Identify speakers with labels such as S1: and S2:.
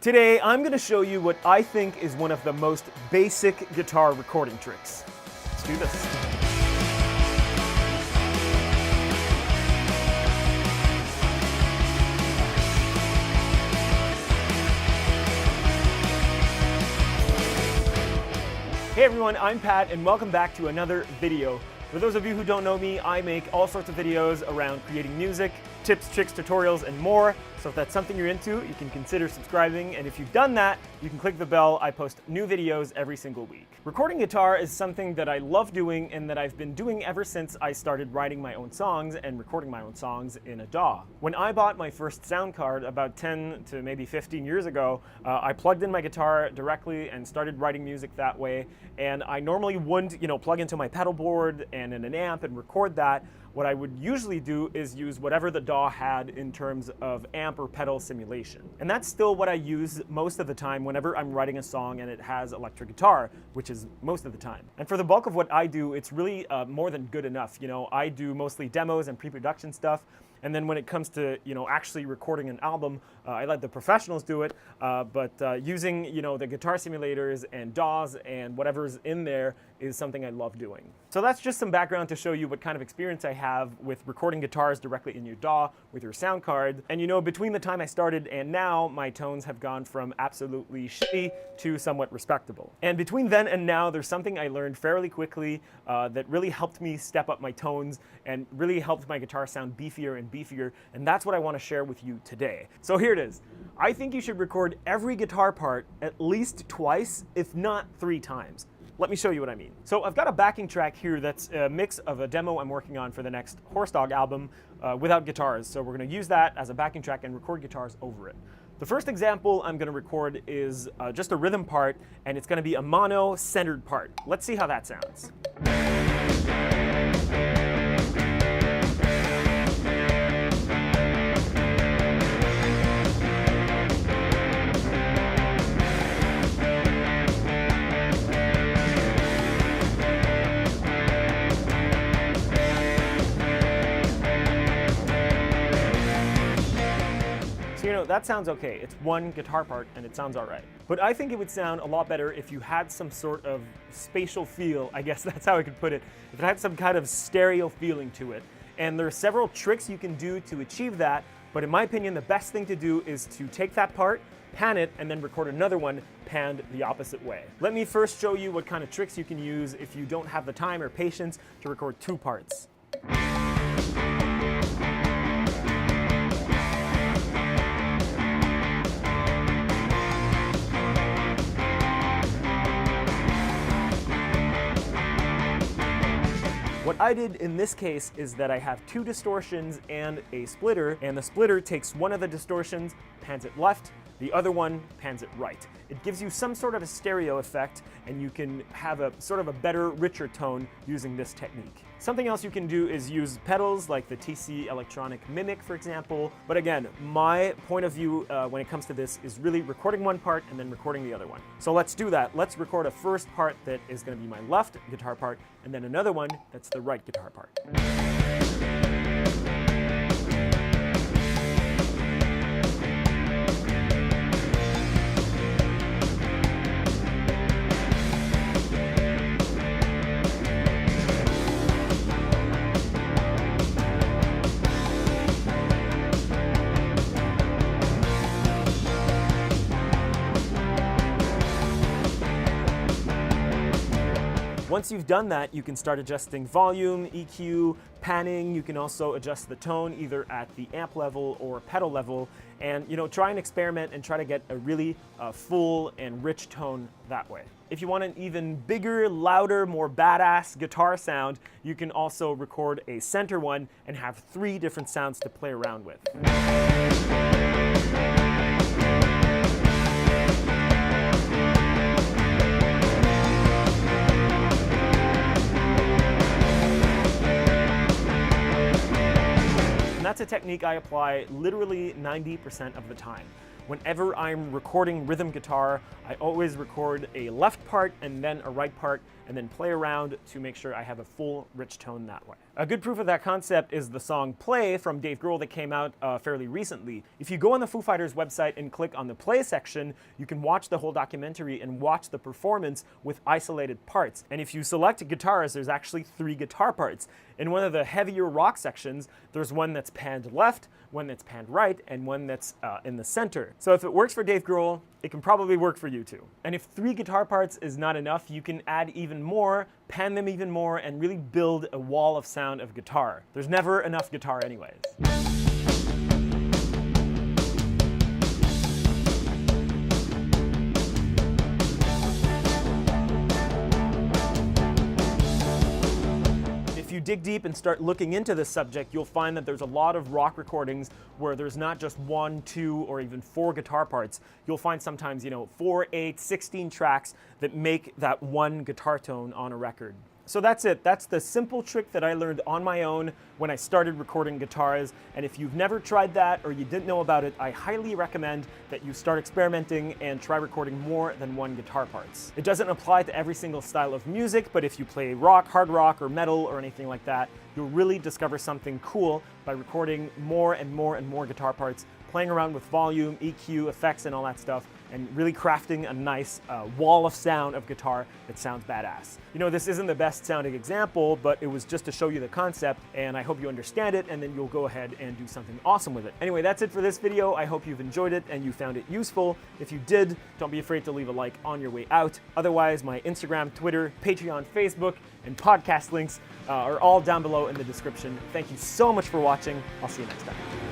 S1: Today, I'm going to show you what I think is one of the most basic guitar recording tricks. Let's do this. Hey everyone, I'm Pat and welcome back to another video. For those of you who don't know me, I make all sorts of videos around creating music, tips, tricks, tutorials, and more. So if that's something you're into, you can consider subscribing. And if you've done that, you can click the bell. I post new videos every single week. Recording guitar is something that I love doing and that I've been doing ever since I started writing my own songs and recording my own songs in a DAW. When I bought my first sound card about 10 to maybe 15 years ago, I plugged in my guitar directly and started writing music that way. And I normally wouldn't, plug into my pedal board and in an amp and record that. What I would usually do is use whatever the DAW had in terms of amp or pedal simulation. And that's still what I use most of the time whenever I'm writing a song and it has electric guitar, which is most of the time. And for the bulk of what I do, it's really more than good enough. I do mostly demos and pre-production stuff. And then when it comes to actually recording an album, I let the professionals do it. But using the guitar simulators and DAWs and whatever's in there is something I love doing. So that's just some background to show you what kind of experience I have with recording guitars directly in your DAW with your sound card. And between the time I started and now, my tones have gone from absolutely shitty to somewhat respectable. And between then and now, there's something I learned fairly quickly that really helped me step up my tones and really helped my guitar sound beefier and beefier, and that's what I want to share with you today. So here it is. I think you should record every guitar part at least twice, if not 3 times. Let me show you what I mean. So I've got a backing track here that's a mix of a demo I'm working on for the next Horse Dog album without guitars. So we're going to use that as a backing track and record guitars over it. The first example I'm going to record is just a rhythm part, and it's going to be a mono-centered part. Let's see how that sounds. So that sounds okay. It's one guitar part and it sounds all right. But I think it would sound a lot better if you had some sort of spatial feel, I guess that's how I could put it, if it had some kind of stereo feeling to it. And there are several tricks you can do to achieve that, but in my opinion, the best thing to do is to take that part, pan it, and then record another one panned the opposite way. Let me first show you what kind of tricks you can use if you don't have the time or patience to record 2 parts. What I did in this case is that I have 2 distortions and a splitter, and the splitter takes one of the distortions, pans it left, the other one pans it right. It gives you some sort of a stereo effect, and you can have a sort of a better, richer tone using this technique. Something else you can do is use pedals like the TC Electronic Mimic, for example. But again, my point of view when it comes to this is really recording one part and then recording the other one. So let's do that. Let's record a first part that is going to be my left guitar part, and then another one that's the right guitar part. Once you've done that, you can start adjusting volume, EQ, panning. You can also adjust the tone either at the amp level or pedal level, and try and experiment and try to get a really full and rich tone that way. If you want an even bigger, louder, more badass guitar sound, you can also record a center one and have 3 different sounds to play around with. That's a technique I apply literally 90% of the time. Whenever I'm recording rhythm guitar, I always record a left part and then a right part and then play around to make sure I have a full, rich tone that way. A good proof of that concept is the song Play from Dave Grohl that came out fairly recently. If you go on the Foo Fighters website and click on the Play section, you can watch the whole documentary and watch the performance with isolated parts. And if you select guitars, there's actually 3 guitar parts. In one of the heavier rock sections, there's one that's panned left, one that's panned right, and one that's in the center. So if it works for Dave Grohl, it can probably work for you too. And if 3 guitar parts is not enough, you can add even more, pan them even more, and really build a wall of sound of guitar. There's never enough guitar anyways. If you dig deep and start looking into this subject, you'll find that there's a lot of rock recordings where there's not just 1, 2, or even 4 guitar parts. You'll find sometimes, 4, 8, 16 tracks that make that one guitar tone on a record. So that's it. That's the simple trick that I learned on my own when I started recording guitars. And if you've never tried that or you didn't know about it, I highly recommend that you start experimenting and try recording more than 1 guitar parts. It doesn't apply to every single style of music, but if you play rock, hard rock, or metal, or anything like that, you'll really discover something cool by recording more and more and more guitar parts, playing around with volume, EQ, effects, and all that stuff, and really crafting a nice wall of sound of guitar that sounds badass. This isn't the best sounding example, but it was just to show you the concept, and I hope you understand it, and then you'll go ahead and do something awesome with it. Anyway, that's it for this video. I hope you've enjoyed it and you found it useful. If you did, don't be afraid to leave a like on your way out. Otherwise, my Instagram, Twitter, Patreon, Facebook, and podcast links are all down below in the description. Thank you so much for watching. I'll see you next time.